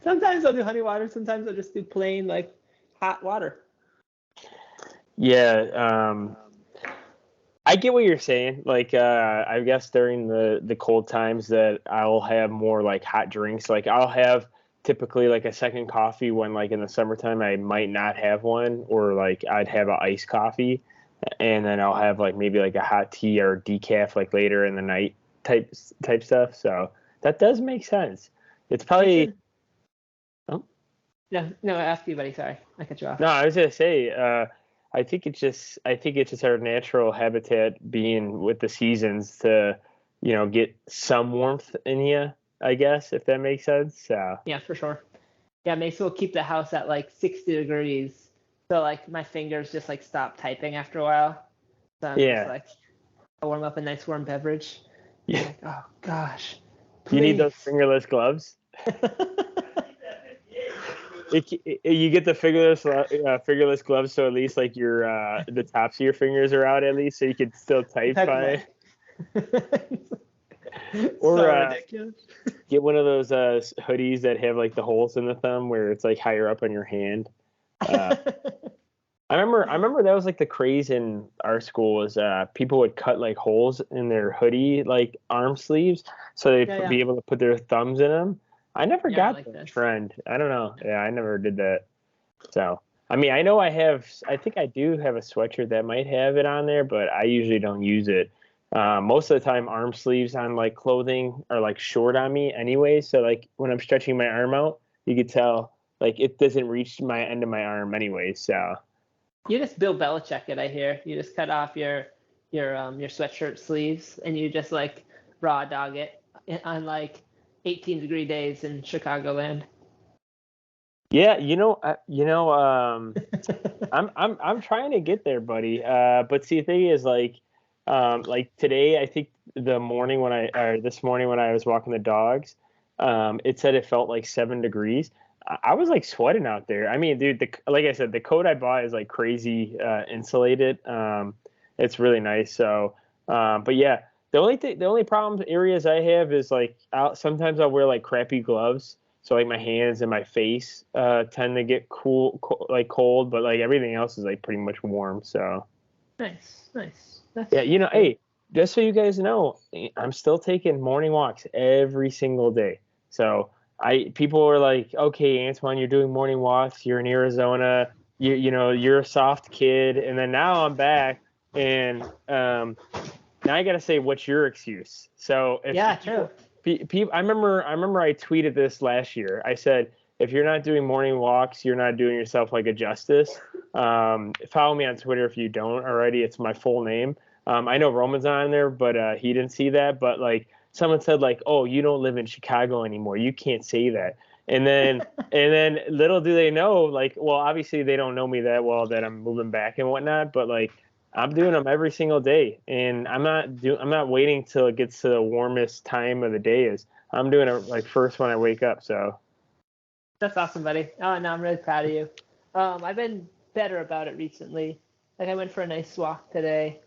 Sometimes I'll do honey water. Sometimes I'll just do plain like hot water. Yeah, I get what you're saying. Like, I guess during the cold times that I'll have more like hot drinks. Like I'll have typically like a second coffee when like in the summertime I might not have one, or like I'd have an iced coffee, and then I'll have like maybe like a hot tea or decaf like later in the night type stuff. So that does make sense. It's probably. Oh. No, ask you, buddy. Sorry, I cut you off. No, I was gonna say. I think it's just our natural habitat being with the seasons to, get some warmth in you, I guess, if that makes sense. So. Yeah, for sure. Yeah, makes will keep the house at like 60 degrees. So like my fingers just like stop typing after a while. So I'm just like, I warm up a nice warm beverage. Yeah. Like, oh gosh. Please. You need those fingerless gloves. You get the fingerless gloves, so at least like your the tops of your fingers are out at least, so you can still type fine. Or so ridiculous. Get one of those hoodies that have like the holes in the thumb where it's like higher up on your hand. I remember that was like the craze in our school was people would cut like holes in their hoodie like arm sleeves so they'd be able to put their thumbs in them. I never got like that trend. I don't know. Yeah, I never did that. So, I mean, I know I think I do have a sweatshirt that might have it on there, but I usually don't use it. Most of the time, arm sleeves on like clothing are like short on me anyway. So like when I'm stretching my arm out, you could tell like it doesn't reach my end of my arm anyway. So. You just Bill Belichick it, I hear. You just cut off your sweatshirt sleeves and you just like raw dog it on like 18-degree days in Chicagoland. Yeah, I'm trying to get there, buddy. But see, the thing is, like today, I think this morning when I was walking the dogs, it said it felt like 7 degrees. I was like sweating out there. I mean, dude, like I said, the coat I bought is like crazy insulated. It's really nice. So, but yeah. The only problem areas I have is like sometimes I'll wear like crappy gloves, so like my hands and my face tend to get cold, but like everything else is like pretty much warm. So nice. That's hey, just so you guys know, I'm still taking morning walks every single day. So people are like, okay, Antoine, you're doing morning walks. You're in Arizona. You're a soft kid, and then now I'm back and now I gotta say, what's your excuse? So true. I remember I tweeted this last year. I said, if you're not doing morning walks, you're not doing yourself like a justice. Follow me on Twitter if you don't already. It's my full name. I know Roman's on there, but he didn't see that. But like someone said, like, oh, you don't live in Chicago anymore. You can't say that. And then little do they know, like, well, obviously they don't know me that well that I'm moving back and whatnot. But like, I'm doing them every single day, and I'm not waiting till it gets to the warmest time of the day. I'm doing it like first when I wake up. So that's awesome, buddy. Oh, no, I'm really proud of you. I've been better about it recently. Like I went for a nice walk today,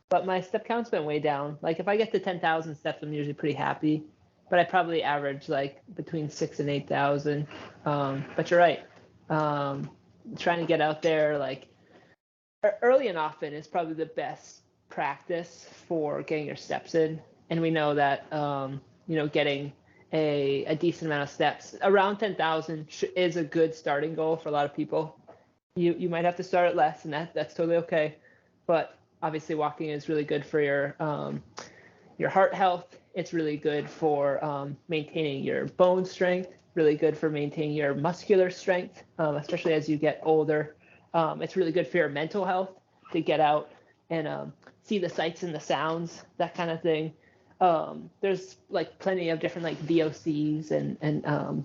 but my step count's been way down. Like if I get to 10,000 steps, I'm usually pretty happy. But I probably average like between 6,000 and 8,000. But you're right. Trying to get out there like early and often is probably the best practice for getting your steps in. And we know that, getting a decent amount of steps around 10,000 is a good starting goal for a lot of people. You might have to start at less, and that's totally okay. But obviously walking is really good for your heart health. It's really good for maintaining your bone strength, really good for maintaining your muscular strength, especially as you get older. It's really good for your mental health to get out and see the sights and the sounds, that kind of thing. There's like plenty of different like VOCs and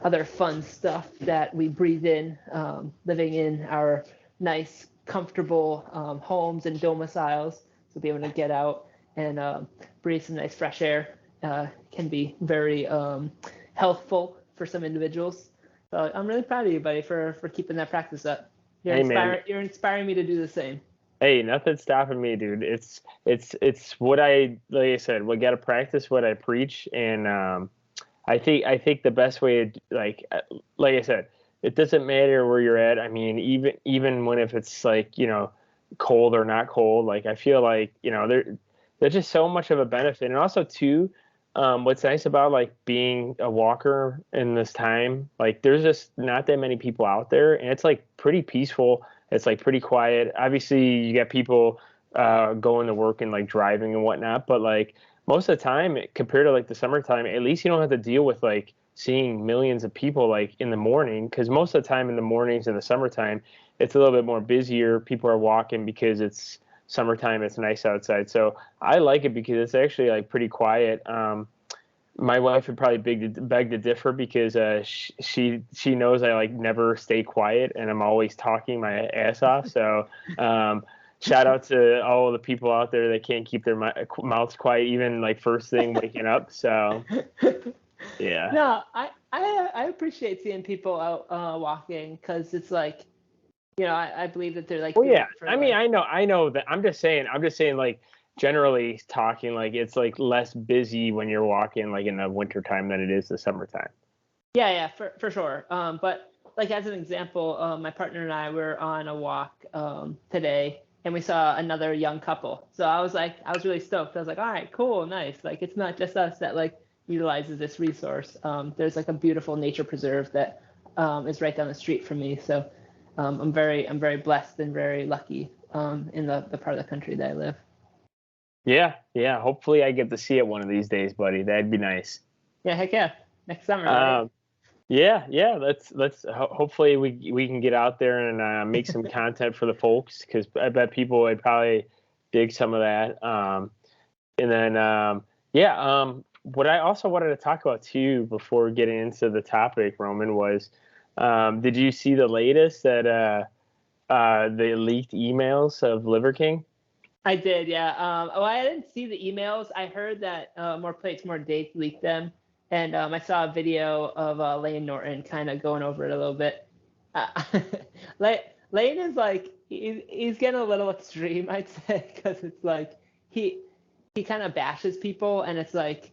other fun stuff that we breathe in, living in our nice, comfortable homes and domiciles. So be able to get out and breathe some nice fresh air can be very healthful for some individuals. So I'm really proud of you, buddy, for keeping that practice up. You're inspiring me to do the same. Hey, nothing's stopping me, dude. It's what like I said, we got to practice what I preach. And I think the best way to like I said, it doesn't matter where you're at. I mean, even when if it's like, cold or not cold, like I feel like, there's just so much of a benefit. And also too, what's nice about like being a walker in this time, like there's just not that many people out there, and it's like pretty peaceful. It's like pretty quiet. Obviously, you get people going to work and like driving and whatnot, but like most of the time, compared to like the summertime, at least you don't have to deal with like seeing millions of people like in the morning, because most of the time in the mornings in the summertime, it's a little bit more busier. People are walking because it's summertime. It's nice outside, so I like it because it's actually like pretty quiet. My wife would probably beg to differ because she knows I like never stay quiet and I'm always talking my ass off. So shout out to all the people out there that can't keep their mouths quiet even like first thing waking up. So yeah. No, I appreciate seeing people out walking, because it's like, I believe that they're like. Well, yeah. For, I mean, I know that. I'm just saying, like generally talking, like it's like less busy when you're walking like in the wintertime than it is the summertime. Yeah, for sure. But like as an example, my partner and I were on a walk today, and we saw another young couple. So I was really stoked. I was like, all right, cool, nice. Like it's not just us that like utilizes this resource. There's like a beautiful nature preserve that is right down the street from me. So I'm very blessed and very lucky in the part of the country that I live. Yeah. Hopefully, I get to see it one of these days, buddy. That'd be nice. Yeah, heck yeah. Next summer. Right? Yeah. Let's hopefully we can get out there and make some content for the folks, because I bet people would probably dig some of that. And then what I also wanted to talk about too before getting into the topic, Roman, was did you see the latest that the leaked emails of Liver King? I did, yeah. I didn't see the emails. I heard that More Plates, More Dates leaked them, and I saw a video of Lane Norton kind of going over it a little bit. Lane is like he's getting a little extreme, I'd say, because it's like he kind of bashes people, and it's like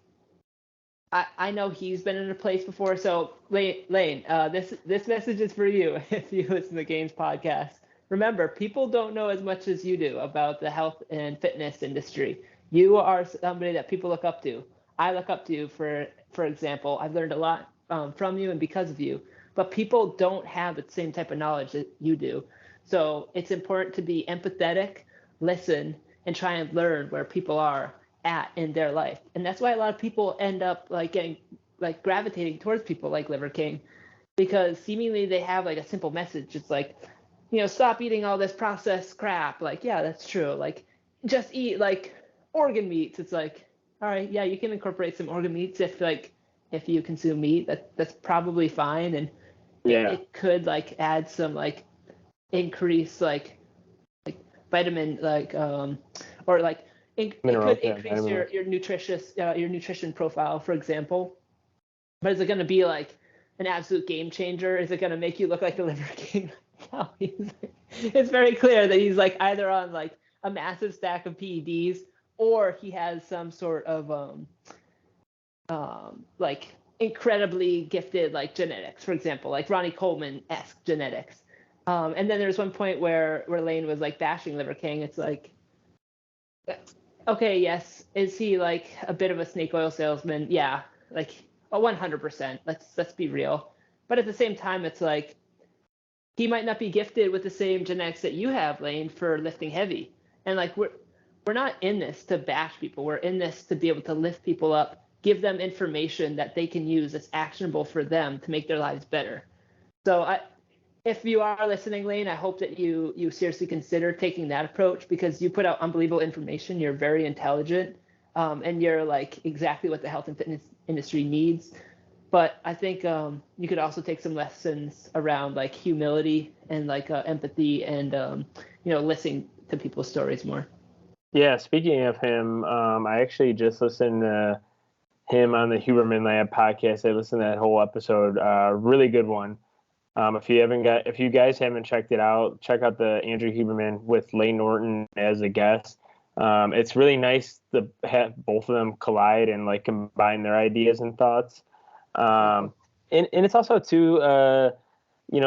I know he's been in a place before. So Lane, this message is for you if you listen to the Gainz podcast. Remember, people don't know as much as you do about the health and fitness industry. You are somebody that people look up to. I look up to you, for example. I've learned a lot from you and because of you. But people don't have the same type of knowledge that you do. So it's important to be empathetic, listen, and try and learn where people are at in their life. And that's why a lot of people end up like getting like gravitating towards people like Liver King, because seemingly they have like a simple message. It's like, stop eating all this processed crap. Like, yeah, that's true. Like, just eat like organ meats. It's like, all right, yeah, you can incorporate some organ meats if you consume meat. That's probably fine, and it could like add some like increase like vitamin or like it could increase your nutrition profile, for example. But is it going to be like an absolute game changer? Is it going to make you look like the Liver King? No, it's very clear that he's like either on like a massive stack of PEDs, or he has some sort of like incredibly gifted like genetics, for example, like Ronnie Coleman-esque genetics. And then there's one point where Lane was like bashing Liver King. It's like, okay, yes, is he like a bit of a snake oil salesman? Yeah, like 100%. Let's be real. But at the same time, it's like, he might not be gifted with the same genetics that you have, Lane, for lifting heavy. And like we're not in this to bash people. We're in this to be able to lift people up, give them information that they can use that's actionable for them to make their lives better. So if you are listening, Lane, I hope that you seriously consider taking that approach, because you put out unbelievable information. You're very intelligent, and you're like exactly what the health and fitness industry needs. But I think you could also take some lessons around like humility and like empathy and listening to people's stories more. Yeah, speaking of him, I actually just listened to him on the Huberman Lab podcast. I listened to that whole episode. Really good one. If you guys haven't checked it out, check out the Andrew Huberman with Lane Norton as a guest. It's really nice to have both of them collide and like combine their ideas and thoughts. And it's also too,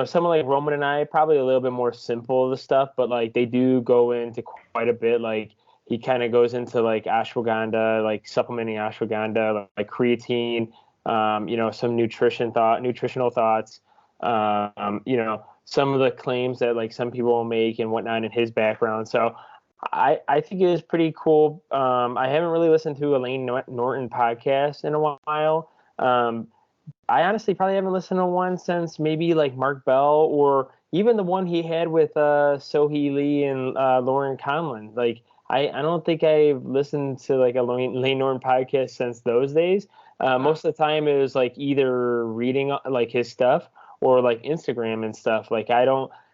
someone like Roman and I, probably a little bit more simple of the stuff, but like they do go into quite a bit. Like he kind of goes into like ashwagandha, like supplementing ashwagandha, like creatine, some nutritional thoughts, some of the claims that like some people will make and whatnot in his background. So I think it is pretty cool. I haven't really listened to a Lane Norton podcast in a while. I honestly probably haven't listened to one since maybe like Mark Bell, or even the one he had with Sohee Lee and Lauren Conlon. Like I don't think I've listened to like a Lane Norton podcast since those days. Most of the time it was like either reading like his stuff or like Instagram and stuff. Like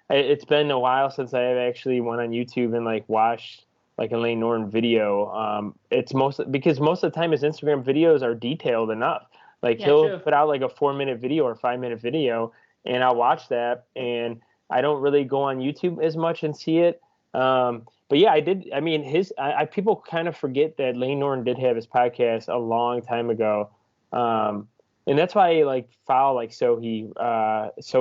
it's been a while since I have actually went on YouTube and like watched like a Lane Norton video. It's because most of the time his Instagram videos are detailed enough. Like he'll put out like a 4-minute video or 5-minute video, and I'll watch that. And I don't really go on YouTube as much and see it. But yeah, I did. I mean, people kind of forget that Lane Norton did have his podcast a long time ago. And that's why I like follow like Sohee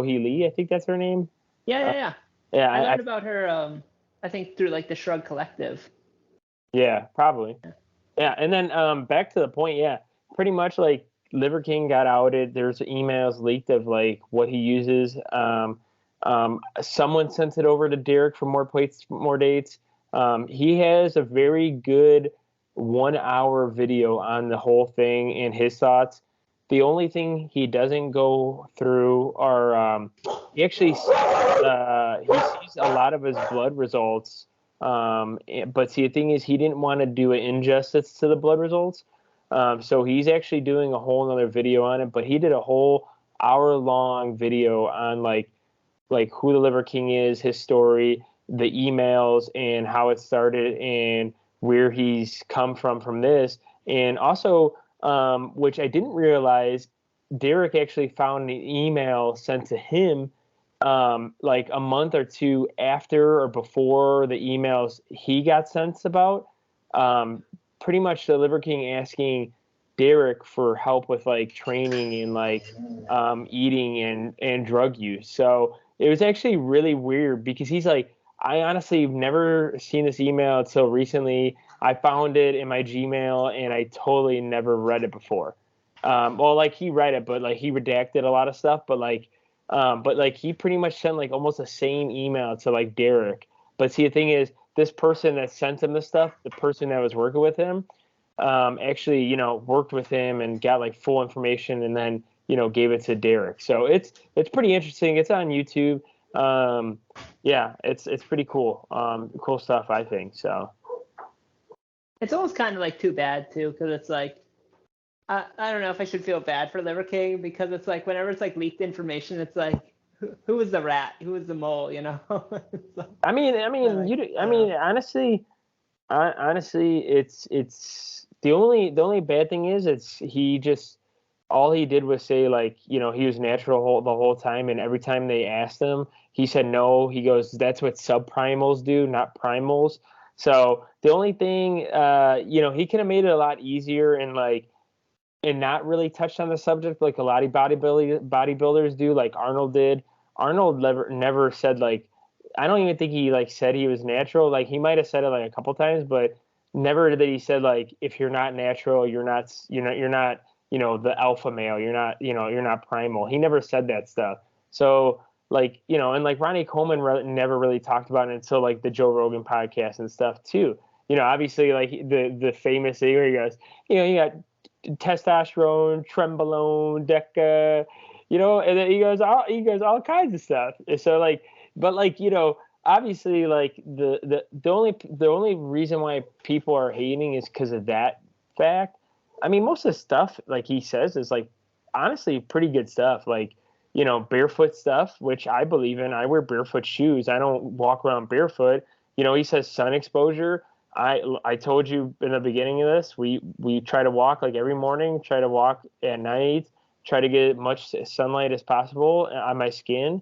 Lee. I think that's her name. Yeah. I learned about her. I think through like the Shrug Collective. Yeah, probably. Yeah, and then back to the point. Yeah, pretty much like Liver King got outed. There's emails leaked of like what he uses. Someone sent it over to Derek for more plates, more dates. He has a very good 1-hour video on the whole thing and his thoughts. The only thing he doesn't go through are he actually he sees a lot of his blood results. But see, the thing is, he didn't want to do an injustice to the blood results. So he's actually doing a whole nother video on it, but he did a whole hour-long video on like who the Liver King is, his story, the emails, and how it started, and where he's come from this. And also, which I didn't realize, Derek actually found an email sent to him like a month or two after or before the emails he got sent about. Pretty much the Liver King asking Derek for help with like training and like eating and drug use. So it was actually really weird because he's like, I honestly have never seen this email until recently. I found it in my Gmail and I totally never read it before. Well, like he read it, but like he redacted a lot of stuff. But like he pretty much sent like almost the same email to like Derek. But see, the thing is, this person that sent him the stuff, the person that was working with him, actually, worked with him and got like full information and then, gave it to Derek. So it's pretty interesting. It's on YouTube. Yeah, it's pretty cool. Cool stuff, I think. So it's almost kind of like too bad too, because it's like, I don't know if I should feel bad for Liver King, because it's like whenever it's like leaked information, it's like, who was the rat? Who was the mole? So, honestly, it's the only bad thing is all he did was say like, he was natural the whole time, and every time they asked him, he said no. He goes, that's what subprimals do, not primals. So the only thing, he could have made it a lot easier and not really touched on the subject like a lot of bodybuilders do, like Arnold did. Arnold never said like, I don't even think he like said he was natural. Like he might have said it like a couple times, but never that he said like, if you're not natural, you're not the alpha male. You're not primal. He never said that stuff. So like, and like Ronnie Coleman never really talked about it until like the Joe Rogan podcast and stuff too. Obviously like the famous thing where he goes, you got testosterone, trenbolone, deca, and then he goes all kinds of stuff. So like, but like, obviously like the only reason why people are hating is because of that fact. I mean, most of the stuff like he says is like honestly pretty good stuff. Like, barefoot stuff, which I believe in. I wear barefoot shoes. I don't walk around barefoot. He says sun exposure. I told you in the beginning of this, we try to walk like every morning, try to walk at night, try to get as much sunlight as possible on my skin.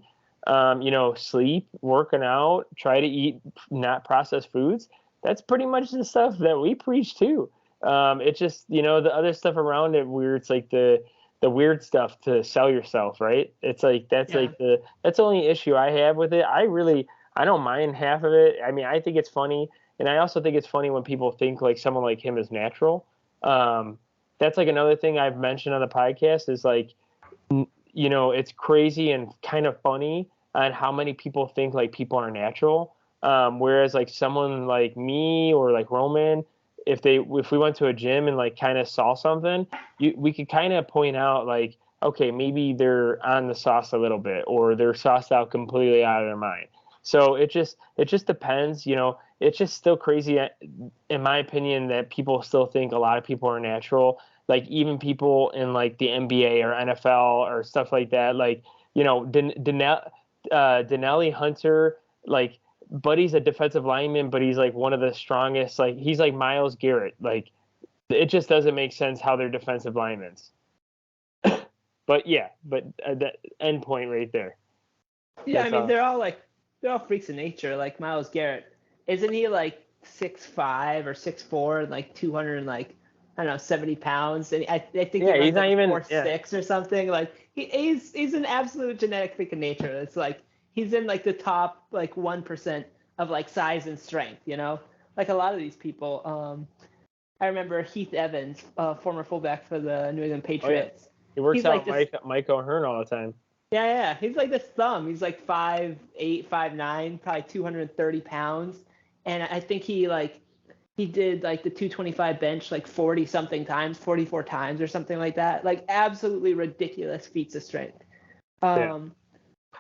Sleep, working out, try to eat not processed foods. That's pretty much the stuff that we preach too. It's just, the other stuff around it where it's like the the weird stuff to sell yourself, right? It's like that's the only issue I have with it. I don't mind half of it. I mean, I think it's funny, and I also think it's funny when people think like someone like him is natural. That's like another thing I've mentioned on the podcast is like, it's crazy and kind of funny on how many people think like people are natural. Whereas like someone like me or like Roman, if we went to a gym and like kind of saw something, we could kind of point out like, okay, maybe they're on the sauce a little bit, or they're sauced out completely out of their mind. So it just depends, it's just still crazy in my opinion that people still think a lot of people are natural. Like even people in like the NBA or NFL or stuff like that, like, Denelli Hunter, like, Buddy's a defensive lineman, but he's like one of the strongest, like he's like Myles Garrett. Like it just doesn't make sense how they're defensive linemen. But that end point right there. Yeah, I mean they're all freaks of nature. Like Myles Garrett, isn't he like 6'5" or 6'4" and like 200 and like I don't know 70 pounds? And I think he runs he's not like even 4'6" or something. Like he's an absolute genetic freak of nature. It's like he's in like the top like 1% of like size and strength. Like a lot of these people. I remember Heath Evans, former fullback for the New England Patriots. Oh, yeah. He works out like Mike O'Hearn all the time. Yeah. He's like this thumb. He's like 5'8", 5'9", probably 230 pounds. And I think he did like the 225 bench like 40 something times, 44 times or something like that. Like absolutely ridiculous feats of strength.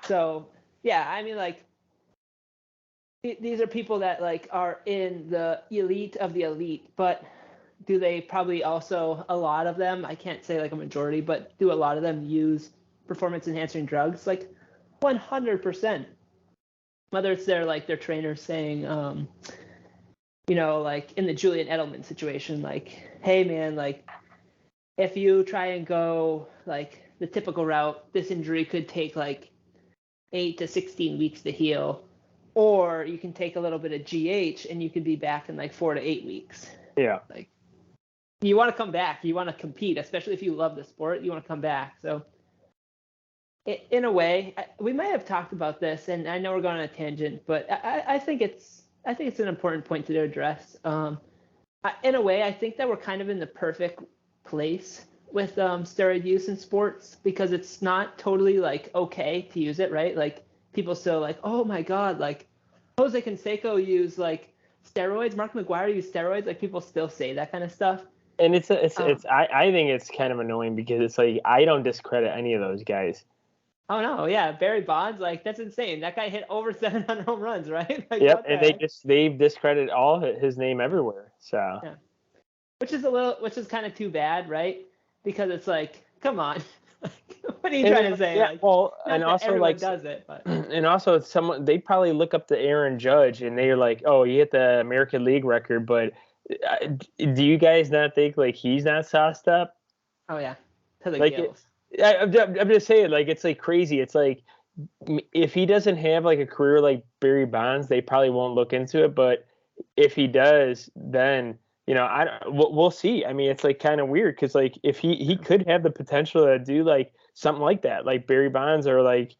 So yeah, I mean like these are people that like are in the elite of the elite, but do they probably also, a lot of them, I can't say like a majority, but do a lot of them use performance enhancing drugs? Like 100%. Whether it's their trainers saying, like in the Julian Edelman situation, like, hey man, like if you try and go like the typical route, this injury could take like 8 to 16 weeks to heal, or you can take a little bit of GH and you could be back in like 4 to 8 weeks. Yeah. Like you want to come back, you want to compete, especially if you love the sport, you want to come back. So in a way, we might have talked about this, and I know we're going on a tangent, but I think it's an important point to address. In a way, I think that we're kind of in the perfect place with steroid use in sports, because it's not totally like okay to use it, right? Like people still like, oh my god, like Jose Canseco used like steroids, Mark McGwire used steroids, like people still say that kind of stuff. And I think it's kind of annoying because it's like I don't discredit any of those guys. Oh no, yeah, Barry Bonds, like that's insane. That guy hit over 700 home runs, right? Like, yep, and they've discredited all his name everywhere. So yeah, which is kind of too bad, right? Because it's like, come on, what are you trying to say? Yeah, like, well, and also like does it, but and also someone they probably look up to Aaron Judge and they're like, oh, he hit the American League record, but do you guys not think like he's not sauced up? Oh yeah, to the like gills. I'm just saying, like it's like crazy. It's like if he doesn't have like a career like Barry Bonds, they probably won't look into it. But if he does, then we'll see. I mean, it's like kind of weird because like if he could have the potential to do like something like that, like Barry Bonds or like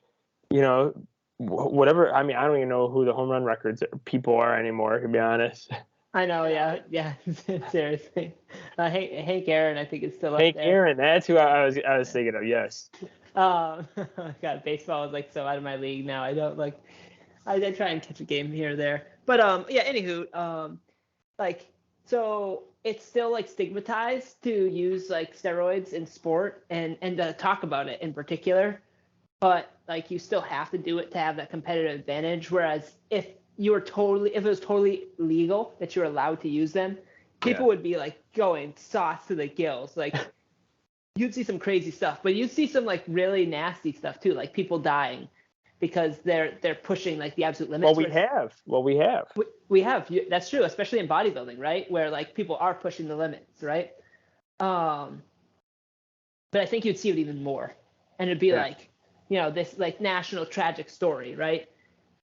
whatever. I mean, I don't even know who the home run records people are anymore, to be honest. I know, yeah, seriously. Hank Aaron, I think is still up Hank there. Aaron, that's who I was thinking of. Yes. God, baseball is like so out of my league now. I don't like. I try and catch a game here or there, but yeah. Anywho, like so it's still like stigmatized to use like steroids in sport and to talk about it in particular, but like you still have to do it to have that competitive advantage. Whereas if it was totally legal that you're allowed to use them, people would be like going sauce to the gills. Like you'd see some crazy stuff, but you'd see some like really nasty stuff too, like people dying because they're pushing like the absolute limits. Well, we have. We have. That's true, especially in bodybuilding, right? Where like people are pushing the limits, right? But I think you'd see it even more, and it'd be like, this like national tragic story, right?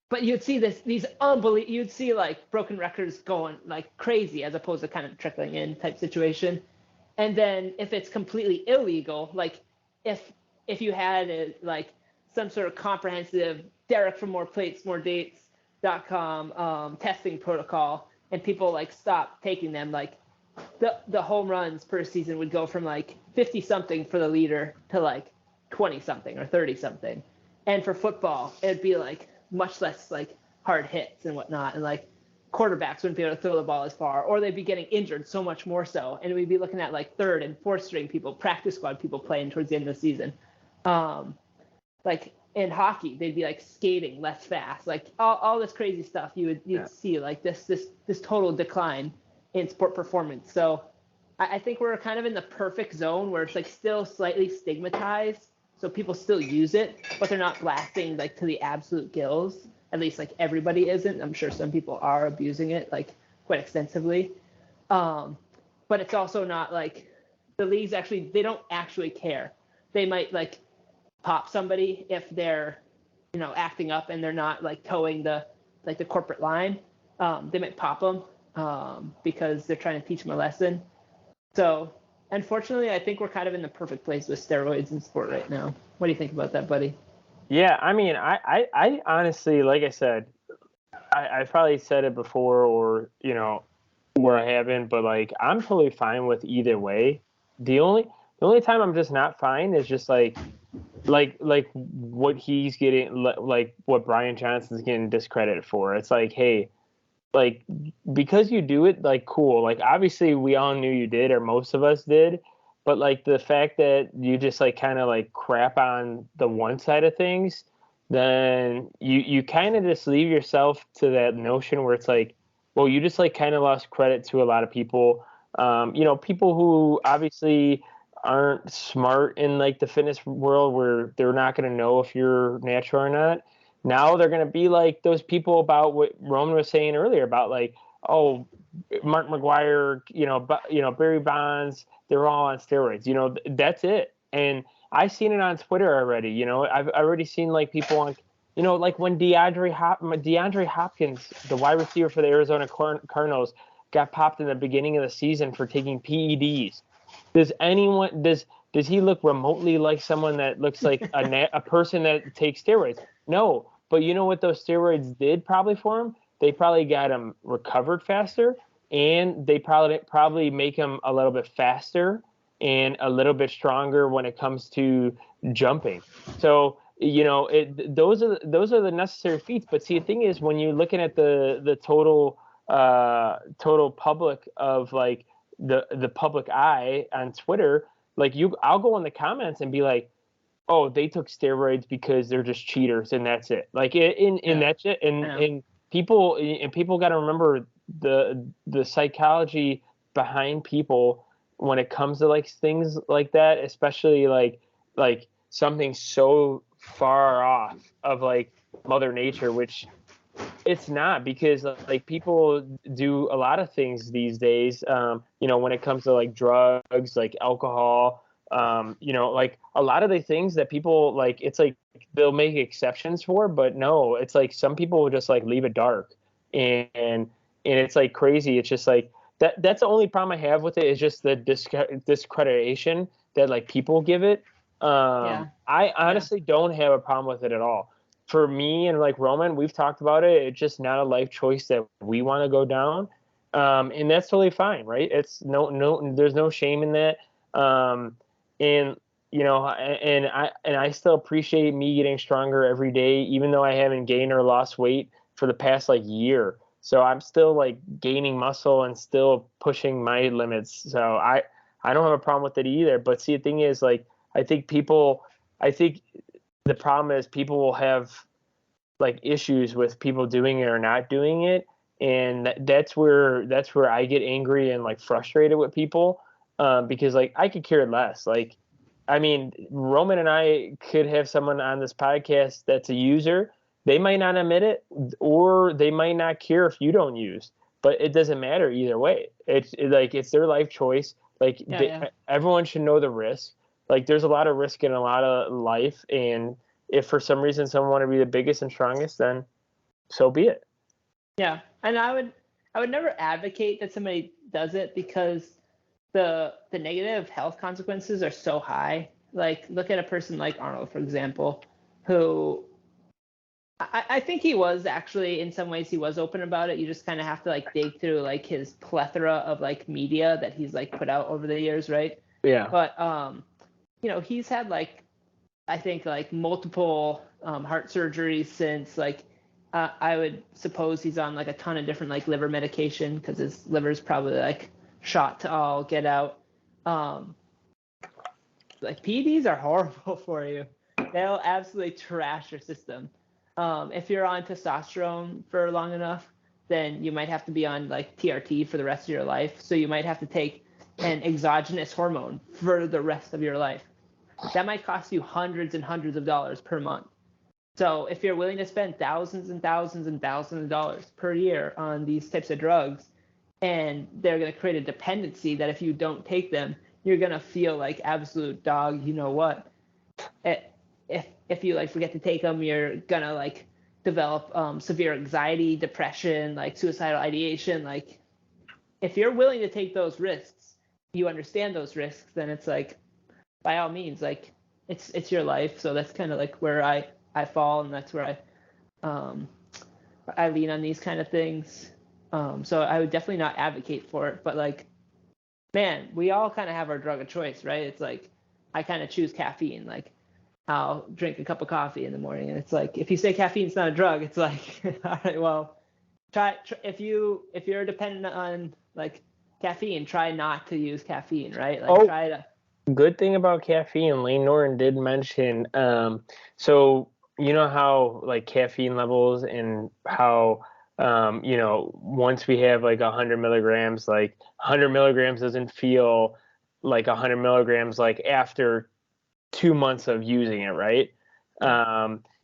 But you'd see you'd see like broken records going like crazy as opposed to kind of trickling in type situation. And then if it's completely illegal, like if you had like some sort of comprehensive Derek for more plates, more dates.com testing protocol, and people like stopped taking them, like the home runs per season would go from like 50 something for the leader to like 20 something or 30 something. And for football, it'd be like much less like hard hits and whatnot. And like quarterbacks wouldn't be able to throw the ball as far, or they'd be getting injured so much more so. And we'd be looking at like third and fourth string people, practice squad people playing towards the end of the season. Like in hockey, they'd be like skating less fast, like all this crazy stuff. You'd see like this total decline in sport performance. So I think we're kind of in the perfect zone where it's like still slightly stigmatized, so people still use it, but they're not blasting like to the absolute gills. At least like everybody isn't. I'm sure some people are abusing it like quite extensively. But it's also not like the leagues they don't actually care. They might like pop somebody if they're, acting up and they're not like towing the corporate line. They might pop them because they're trying to teach them a lesson. So unfortunately, I think we're kind of in the perfect place with steroids in sport right now. What do you think about that, buddy? Yeah, I mean, I honestly, like I said, I probably said it before, or where I haven't, but like I'm totally fine with either way. The only time I'm just not fine is just like what he's getting, like what Brian Johnson's getting discredited for. It's like, hey, like because you do it, like cool. Like obviously we all knew you did, or most of us did. But like the fact that you just like kind of like crap on the one side of things, then you kind of just leave yourself to that notion where it's like, well, you just like kind of lost credit to a lot of people. People who obviously aren't smart in like the fitness world, where they're not going to know if you're natural or not. Now they're going to be like those people about what Roman was saying earlier about like, oh, Mark McGuire, Barry Bonds, they're all on steroids. That's it. And I've seen it on Twitter already. I've already seen like people on, like when DeAndre Hopkins, the wide receiver for the Arizona Cardinals, got popped in the beginning of the season for taking PEDs. Does he look remotely like someone that looks like a person that takes steroids? No. But you know what those steroids did probably for him? They probably got him recovered faster, and they probably make him a little bit faster and a little bit stronger when it comes to jumping. So those are the necessary feats. But see, the thing is, when you're looking at the total public of like the public eye on Twitter, like I'll go in the comments and be like, oh, they took steroids because they're just cheaters and that's it. Like that's it. And people got to remember the psychology behind people when it comes to like things like that, especially like something so far off of like Mother Nature, which it's not, because like people do a lot of things these days, when it comes to like drugs, like alcohol, like a lot of the things that people like, it's like they'll make exceptions for, but no, it's like some people will just like leave it dark, and it's like crazy. It's just like that's the only problem I have with it, is just the discreditation that like people give it. I honestly don't have a problem with it at all. For me and like Roman, we've talked about it. It's just not a life choice that we want to go down, and that's totally fine, right? It's no, there's no shame in that. And I still appreciate me getting stronger every day, even though I haven't gained or lost weight for the past like year. So I'm still like gaining muscle and still pushing my limits. So I don't have a problem with it either. But see, the thing is, like, I think the problem is people will have like issues with people doing it or not doing it. And that's where I get angry and like frustrated with people. Because like I could care less. Like, I mean, Roman and I could have someone on this podcast that's a user. They might not admit it, or they might not care if you don't use, but it doesn't matter either way. It's their life choice. Like everyone should know the risk. Like there's a lot of risk in a lot of life. And if for some reason someone want to be the biggest and strongest, then so be it. Yeah. And I would never advocate that somebody does it, because the negative health consequences are so high. Like, look at a person like Arnold, for example, who I think he was actually, in some ways, he was open about it. You just kind of have to like dig through like his plethora of like media that he's like put out over the years, right? Yeah. But he's had like, I think like multiple heart surgeries since. Like, I would suppose he's on like a ton of different like liver medication because his liver's probably like shot to all get out. Like, PEDs are horrible for you. They'll absolutely trash your system. If you're on testosterone for long enough, then you might have to be on like TRT for the rest of your life. So you might have to take an exogenous hormone for the rest of your life. That might cost you hundreds and hundreds of dollars per month. So if you're willing to spend thousands and thousands and thousands of dollars per year on these types of drugs, and they're going to create a dependency that if you don't take them, you're going to feel like absolute dog, you know what? If you like forget to take them, you're going to like develop severe anxiety, depression, like suicidal ideation. Like, if you're willing to take those risks, you understand those risks, then it's like, by all means, like it's your life. So that's kind of like where I fall, and that's where I lean on these kind of things. So I would definitely not advocate for it, but like, man, we all kind of have our drug of choice, right? It's like, I kind of choose caffeine. Like, I'll drink a cup of coffee in the morning, and it's like, if you say caffeine's not a drug, it's like, all right, well, try if you're dependent on like caffeine, try not to use caffeine, right? Like, try to. Good thing about caffeine, Lane Norton did mention, so you know how like caffeine levels and how, once we have like 100 milligrams, like 100 milligrams doesn't feel like 100 milligrams like after 2 months of using it, right?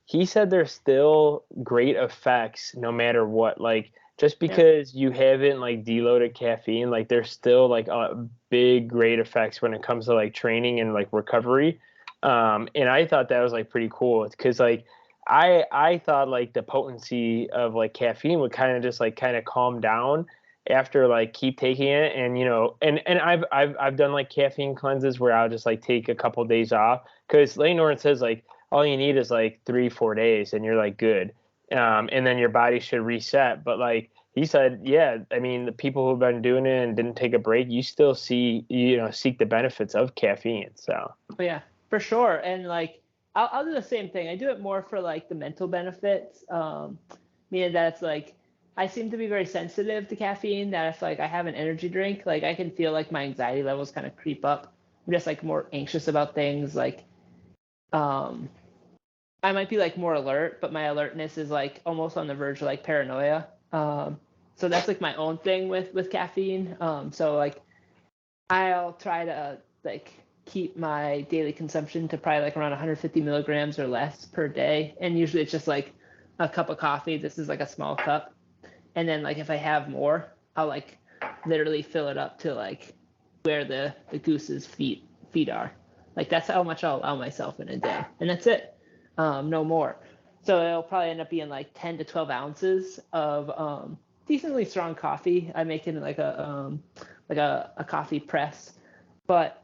He said there's still great effects no matter what. Like, just because you haven't like deloaded caffeine, like there's still like a big great effects when it comes to like training and like recovery. And I thought that was like pretty cool because like I thought like the potency of like caffeine would kind of just like kind of calm down after like keep taking it. And and I've done like caffeine cleanses where I'll just like take a couple days off, because Lane Norton says like all you need is like 3-4 days and you're like good. And then your body should reset. But like he said, yeah, I mean, the people who've been doing it and didn't take a break, you still seek the benefits of caffeine. So Yeah, for sure. And like, I'll do the same thing. I do it more for like the mental benefits. Meaning that it's like, I seem to be very sensitive to caffeine, that if like I have an energy drink, like I can feel like my anxiety levels kind of creep up. I'm just like more anxious about things. Like, I might be like more alert, but my alertness is like almost on the verge of like paranoia. So that's like my own thing with caffeine. So like, I'll try to like keep my daily consumption to probably like around 150 milligrams or less per day. And usually it's just like a cup of coffee. This is like a small cup. And then like if I have more, I'll like literally fill it up to like where the goose's feet are. Like, that's how much I'll allow myself in a day. And that's it. No more. So it'll probably end up being like 10 to 12 ounces of decently strong coffee. I make it in like a coffee press. But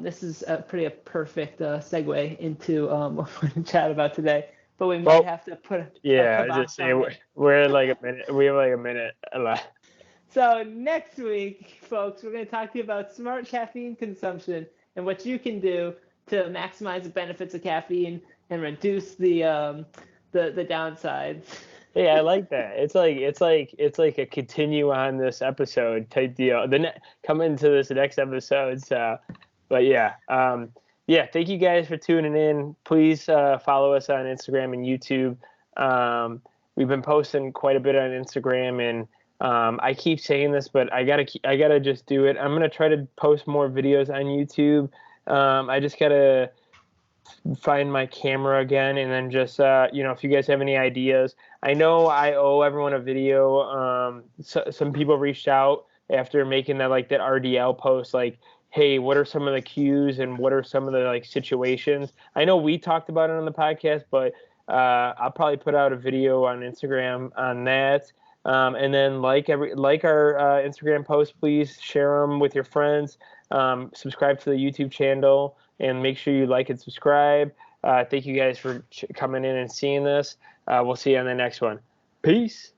this is a perfect segue into what we're going to chat about today. But we might have to put I was just saying we're like a minute. We have like a minute left. So next week, folks, we're going to talk to you about smart caffeine consumption and what you can do to maximize the benefits of caffeine and reduce the downsides. Hey, I like that. It's like a continue on this episode type deal. Come into this next episode. So, but yeah. Thank you guys for tuning in. Please follow us on Instagram and YouTube. We've been posting quite a bit on Instagram, and I keep saying this, but I gotta just do it. I'm gonna try to post more videos on YouTube. I just gotta find my camera again, and then just if you guys have any ideas. I know I owe everyone a video. Some people reached out after making that RDL post, like, hey, what are some of the cues and what are some of the like situations? I know we talked about it on the podcast, but I'll probably put out a video on Instagram on that. And then like our Instagram post, please share them with your friends. Subscribe to the YouTube channel. and make sure you like and subscribe. Thank you guys for coming in and seeing this. We'll see you on the next one. Peace.